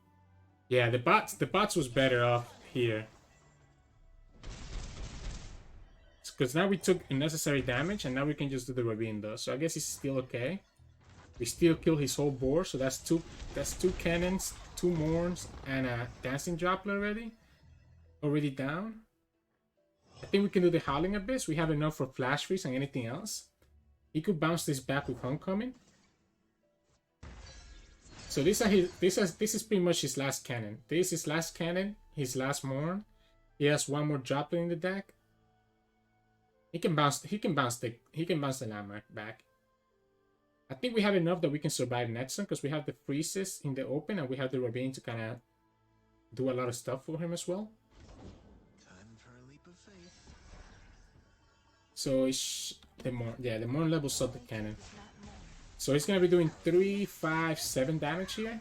Yeah, the bots was better off here. Because now we took unnecessary damage and now we can just do the Rabin though. So I guess it's still okay. We still kill his whole board, so that's two Kennens, 2 Morns, and a Dancing Droplet already down. I think we can do the Howling Abyss. We have enough for Flash Freeze and anything else. He could bounce this back with Homecoming. So this is pretty much his last Kennen. This is his last Kennen, his last Morn. He has 1 more Droplet in the deck. He can bounce the landmark back. I think we have enough that we can survive next turn because we have the freezes in the open and we have the Rabin to kind of do a lot of stuff for him as well. Time for a leap of faith. So it's the more levels up the Kennen. So he's gonna be doing 3, 5, 7 damage here.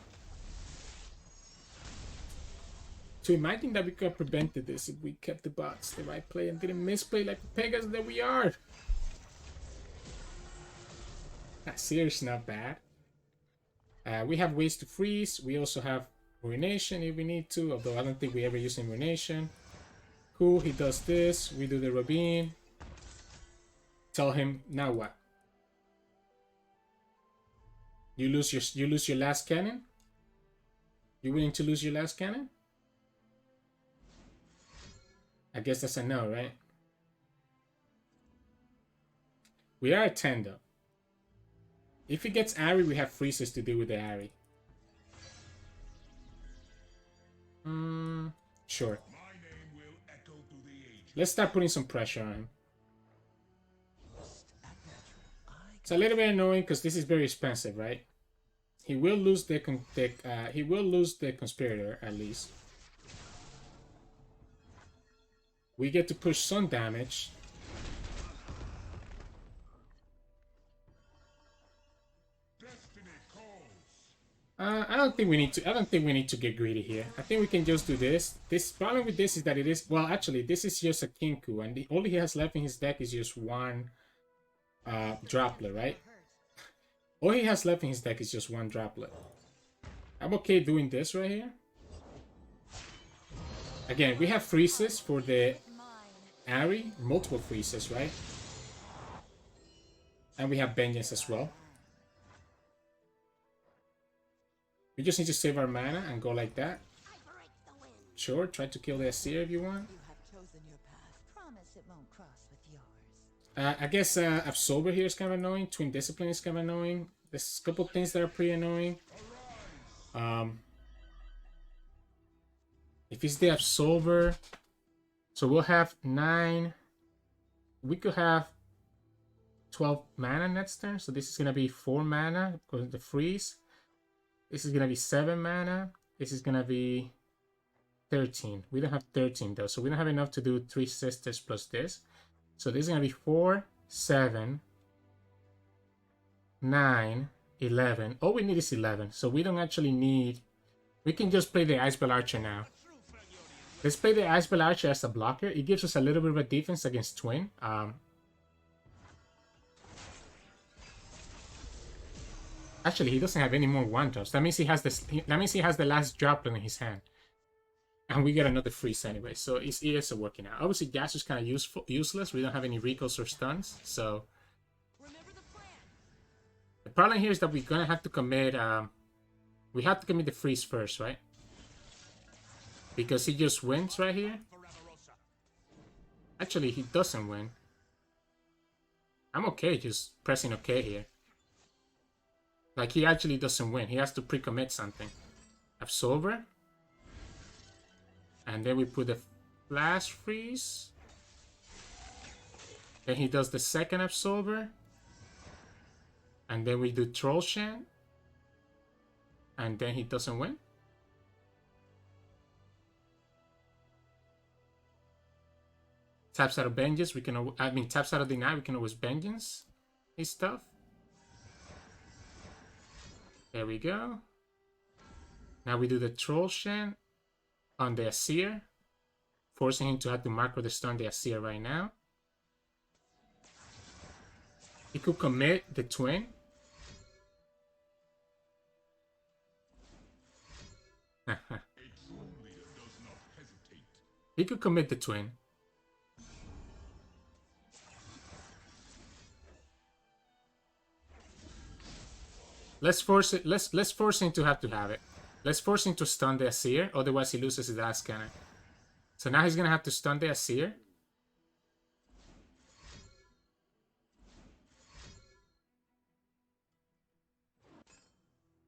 So imagine that we could have prevented this if we kept the bots the right play and didn't misplay like the Pegas that we are. Sivir is not bad. We have ways to freeze. We also have Ruination if we need to, although I don't think we ever use Ruination. Cool, he does this. We do the Rabin. Tell him, now what? You lose your last Kennen? You willing to lose your last Kennen? I guess that's a no, right? We are at 10 though. If he gets Ahri, we have freezes to deal with the Ahri. Sure. Let's start putting some pressure on him. It's a little bit annoying because this is very expensive, right? He will lose the Conspirator at least. We get to push some damage. I don't think we need to get greedy here. I think we can just do this. This problem with this is that it is, well, actually this is just a Kinku and the only he has left in his deck is just 1 Droplet, right? All he has left in his deck is just 1 Droplet. I'm okay doing this right here. Again, we have freezes for the Ahri, multiple freezes, right? And we have Vengeance as well. We just need to save our mana and go like that. Sure, try to kill the Asir if you want. You have chosen your path. Promise it won't cross with yours. I guess Absolver here is kind of annoying. Twin Discipline is kind of annoying. There's a couple things that are pretty annoying. If it's the Absolver, So we'll have 9. We could have 12 mana next turn. So this is going to be 4 mana because of the freeze. This is going to be 7 mana. This is going to be 13. We don't have 13 though. So we don't have enough to do 3 sisters plus this. So this is going to be 4, 7, 9, 11. All we need is 11. So we don't actually need... We can just play the Icebell Archer now. Let's play the Icebell Archer as a blocker. It gives us a little bit of a defense against Twin. Actually, he doesn't have any more 1-drops. That means he has this. That means he has the last droplet in his hand. And we get another freeze anyway, so it is working out. Obviously, Gas is kind of useless. We don't have any recalls or stuns, so... The problem here is that we're gonna have to commit... we have to commit the freeze first, right? Because he just wins right here. Actually, he doesn't win. I'm okay just pressing OK here. Like, he actually doesn't win. He has to pre-commit something. Absolver. And then we put the flash freeze. Then he does the second Absolver. And then we do Troll Shan. And then he doesn't win. Taps out of Vengeance. We can, I mean, taps out of Deny. We can always Vengeance his stuff. There we go. Now we do the Troll Shan on the Asir, forcing him to have to macro the stun the Asir right now. He could commit the Twin. He could commit the Twin. Let's force it. Let's force him to have it. Let's force him to stun the Asir, otherwise he loses his last cannon. So now he's gonna have to stun the Asir.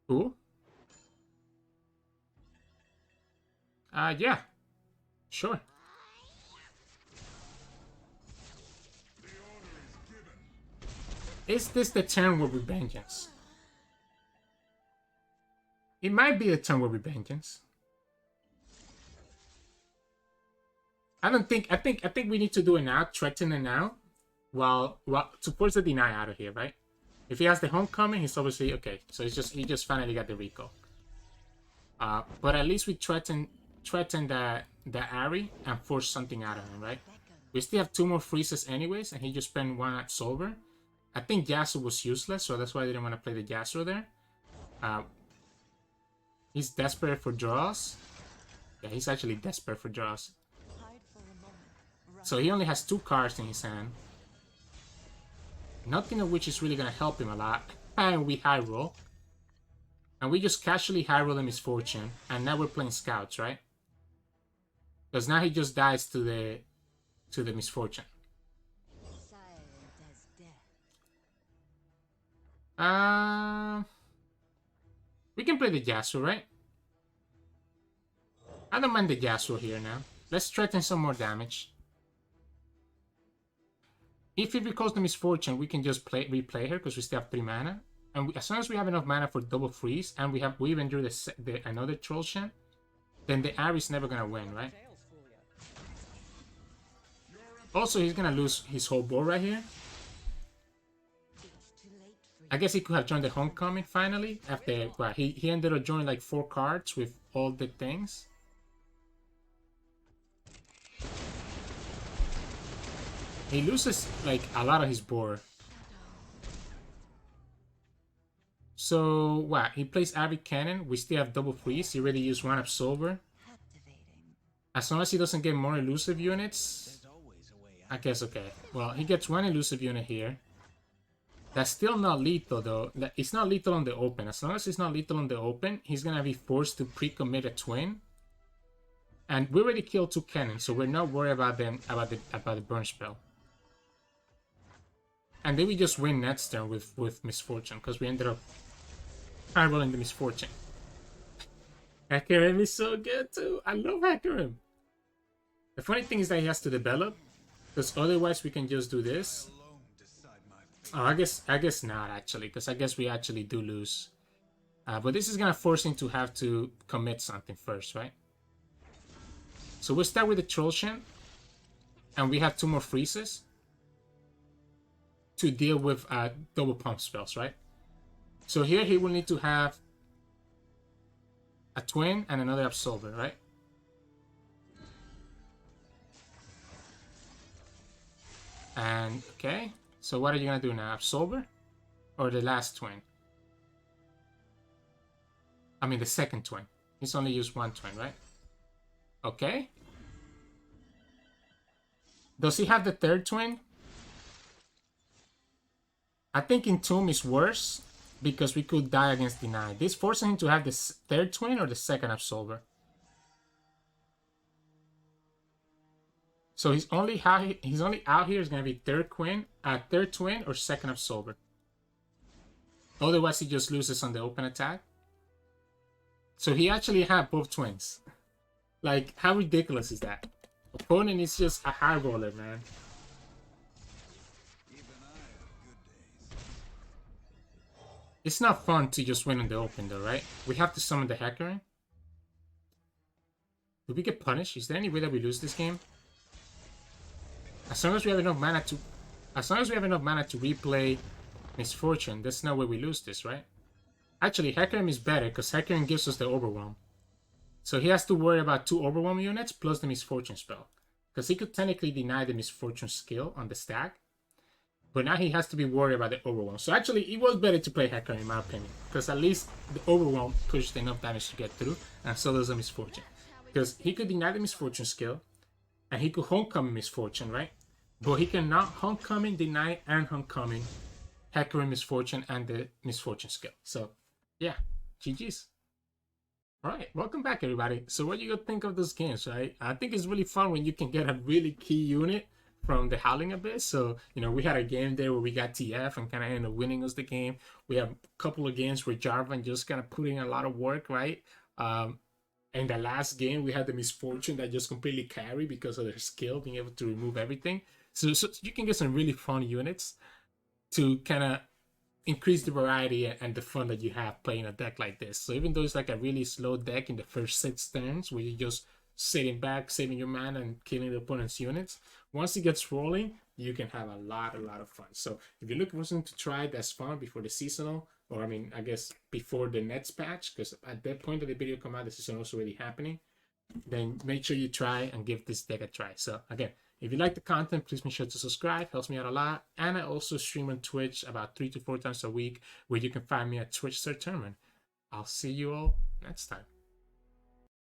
Cool. Yeah. Sure. Is this the turn where we Vengeance? It might be the turn where we Vengeance. I think we need to do it now, threaten it now. Well, to force the Deny out of here, right? If he has the Homecoming, he's obviously okay. So he just finally got the recall. But at least we threaten the Ahri and force something out of him, right? We still have 2 more freezes anyways, and he just spent 1 at Solver. I think Yasuo was useless, so that's why I didn't want to play the Yasuo there. He's desperate for draws. Yeah, he's actually desperate for draws. So he only has 2 cards in his hand. Nothing of which is really going to help him a lot. And we high roll. And we just casually high roll the Misfortune. And now we're playing Scouts, right? Because now he just dies to the Misfortune. We can play the Yasuo, right? I don't mind the Yasuo here now. Let's threaten some more damage. If he recalls the Misfortune, we can just replay her because we still have 3 mana. And as long as we have enough mana for double freeze, and we even drew another Troll Shan, then the Ahri's never gonna win, right? Also, he's gonna lose his whole board right here. I guess he could have joined the Homecoming finally. After, well, he ended up joining like 4 cards with all the things. He loses like a lot of his board. So, what? He plays Ahri Kennen. We still have double freeze. He already used 1 Absolver. As long as he doesn't get more elusive units, I guess okay. Well, he gets 1 elusive unit here. That's still not lethal though. It's not lethal on the open. As long as it's not lethal on the open, he's gonna be forced to pre-commit a Twin. And we already killed 2 Kennen, so we're not worried about them about the burn spell. And then we just win next turn with Misfortune, because we ended up high-rolling the Misfortune. Hecarim is so good too. I love Hecarim. The funny thing is that he has to develop, because otherwise we can just do this. Alone decide my fate. Oh, I guess not actually, because I guess we actually do lose. But this is gonna force him to have to commit something first, right? So we'll start with the Troll Shen, and we have 2 more freezes to deal with double pump spells, right? So here he will need to have a twin and another absolver, right? And okay, so what are you gonna do now? Absolver or the last twin? I mean the second twin. He's only used 1 twin, right? Okay. Does he have the 3rd twin? I think Entomb is worse because we could die against Deny. This forcing him to have the 3rd twin or the 2nd Absolver. So he's only out here is gonna be 3rd twin or 2nd Absolver. Otherwise he just loses on the open attack. So he actually had both twins. Like, how ridiculous is that? Opponent is just a high roller, man. Even I have good days. It's not fun to just win in the open though, right? We have to summon the Hacker. Do we get punished? Is there any way that we lose this game? As long as we have enough mana to replay Misfortune, there's no way we lose this, right? Actually, Hecarim is better because Hecarim gives us the Overwhelm. So he has to worry about 2 Overwhelm units plus the Misfortune spell. Because he could technically deny the Misfortune skill on the stack. But now he has to be worried about the Overwhelm. So actually, it was better to play Hecarim in my opinion. Because at least the Overwhelm pushed enough damage to get through. And so does the Misfortune. Because he could deny the Misfortune skill. And he could Homecoming Misfortune, right? But he cannot Homecoming, Deny, and Homecoming Hecarim Misfortune and the Misfortune skill. So, yeah. GG's. Alright, welcome back everybody. So what do you think of those games, right? I think it's really fun when you can get a really key unit from the Howling Abyss. So, you know, we had a game there where we got TF and kind of ended up winning us the game. We have a couple of games where Jarvan just kind of put in a lot of work, right? In the last game, we had the Misfortune that just completely carried because of their skill, being able to remove everything. So you can get some really fun units to kind of increase the variety and the fun that you have playing a deck like this. So even though it's like a really slow deck in the first 6 turns where you're just sitting back, saving your mana and killing the opponent's units, once it gets rolling, you can have a lot of fun. So if you're looking for something to try that's fun before the seasonal, or I mean, I guess before the Nets patch, because at that point that the video come out, the season also already happening, then make sure you try and give this deck a try. So again, if you like the content, please make sure to subscribe. Helps me out a lot. And I also stream on Twitch about 3 to 4 times a week, where you can find me at Twitch Sirturmund. I'll see you all next time.